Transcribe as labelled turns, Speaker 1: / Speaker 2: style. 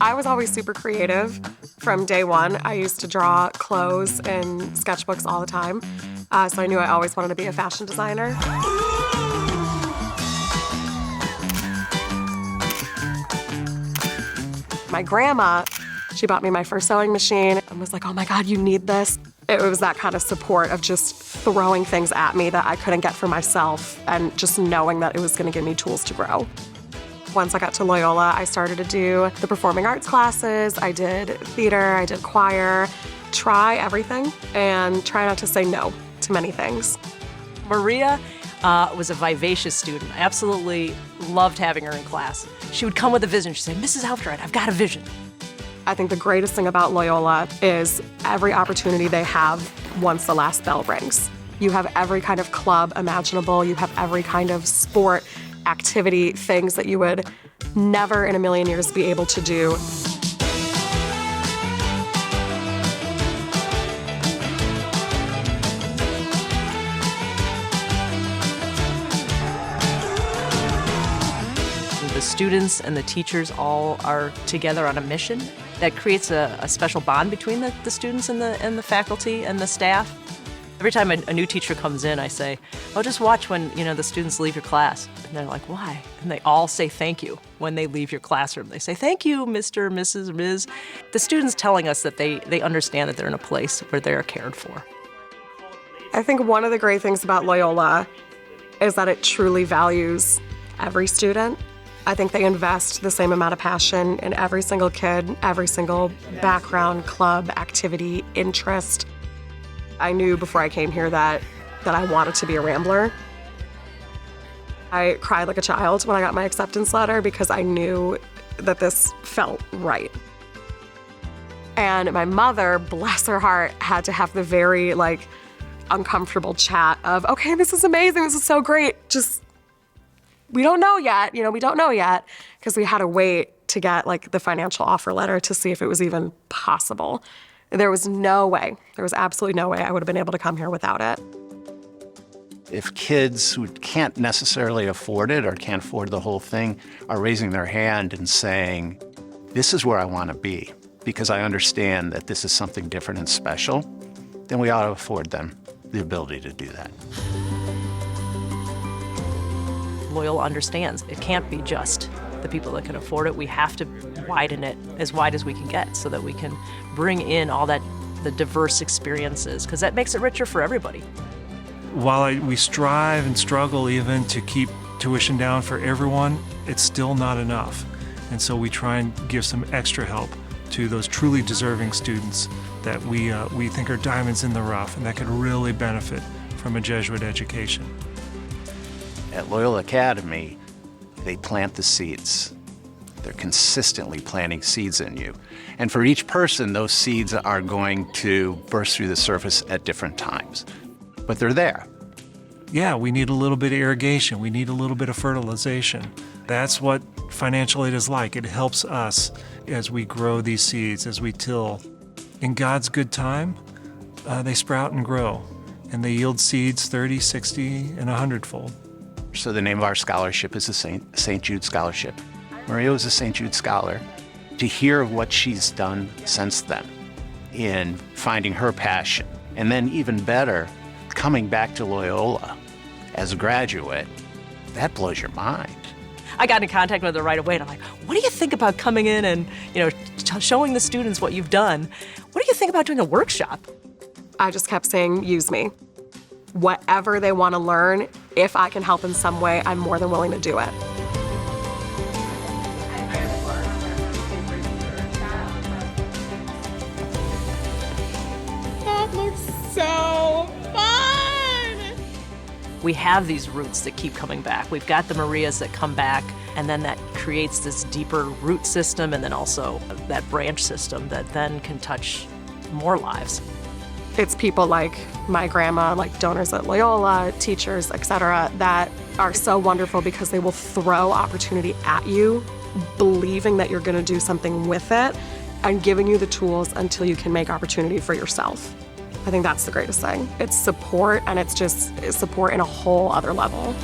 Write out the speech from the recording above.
Speaker 1: I was always super creative from day one. I used to draw clothes in sketchbooks all the time, so I knew I always wanted to be a fashion designer. My grandma, she bought me my first sewing machine and was like, oh my God, you need this. It was that kind of support of just throwing things at me that I couldn't get for myself and just knowing that it was gonna give me tools to grow. Once I got to Loyola, I started to do the performing arts classes. I did theater, I did choir. Try everything and try not to say no to many things.
Speaker 2: Maria was a vivacious student. I absolutely loved having her in class. She would come with a vision. She'd say, Mrs. Helfright, I've got a vision.
Speaker 1: I think the greatest thing about Loyola is every opportunity they have once the last bell rings. You have every kind of club imaginable. You have every kind of sport, activity, things that you would never in a million years be able to do.
Speaker 2: The students and the teachers all are together on a mission that creates a special bond between the students and the faculty and the staff. Every time a new teacher comes in, I say, oh, just watch when the students leave your class. And they're like, why? And they all say thank you when they leave your classroom. They say, thank you, Mr., Mrs., Ms. The students telling us that they understand that they're in a place where they're cared for.
Speaker 1: I think one of the great things about Loyola is that it truly values every student. I think they invest the same amount of passion in every single kid, every single background, club, activity, interest. I knew before I came here that I wanted to be a Rambler. I cried like a child when I got my acceptance letter because I knew that this felt right. And my mother, bless her heart, had to have the very uncomfortable chat of, okay, this is amazing, this is so great, just, we don't know yet, we don't know yet, because we had to wait to get the financial offer letter to see if it was even possible. There was no way, there was absolutely no way I would have been able to come here without it.
Speaker 3: If kids who can't necessarily afford it or can't afford the whole thing are raising their hand and saying, this is where I want to be because I understand that this is something different and special, then we ought to afford them the ability to do that.
Speaker 2: Loyola understands it can't be just the people that can afford it. We have to widen it as wide as we can get so that we can bring in all the diverse experiences, because that makes it richer for everybody.
Speaker 4: While we strive and struggle even to keep tuition down for everyone, it's still not enough. And so we try and give some extra help to those truly deserving students that we think are diamonds in the rough and that could really benefit from a Jesuit education.
Speaker 3: At Loyola Academy, they plant the seeds. They're consistently planting seeds in you. And for each person, those seeds are going to burst through the surface at different times. But they're there.
Speaker 4: Yeah, we need a little bit of irrigation. We need a little bit of fertilization. That's what financial aid is like. It helps us as we grow these seeds, as we till. In God's good time, they sprout and grow, and they yield seeds 30, 60, and 100-fold.
Speaker 3: So the name of our scholarship is the St. Jude Scholarship. Maria was a St. Jude scholar. To hear what she's done since then in finding her passion, and then even better, coming back to Loyola as a graduate, that blows your mind.
Speaker 2: I got in contact with her right away, and I'm like, what do you think about coming in and showing the students what you've done? What do you think about doing a workshop?
Speaker 1: I just kept saying, use me. Whatever they want to learn, if I can help in some way, I'm more than willing to do it.
Speaker 5: That looks so fun!
Speaker 2: We have these roots that keep coming back. We've got the Marias that come back, and then that creates this deeper root system, and then also that branch system that then can touch more lives.
Speaker 1: It's people like my grandma, like donors at Loyola, teachers, etc., that are so wonderful because they will throw opportunity at you, believing that you're going to do something with it, and giving you the tools until you can make opportunity for yourself. I think that's the greatest thing. It's support, and it's just support in a whole other level.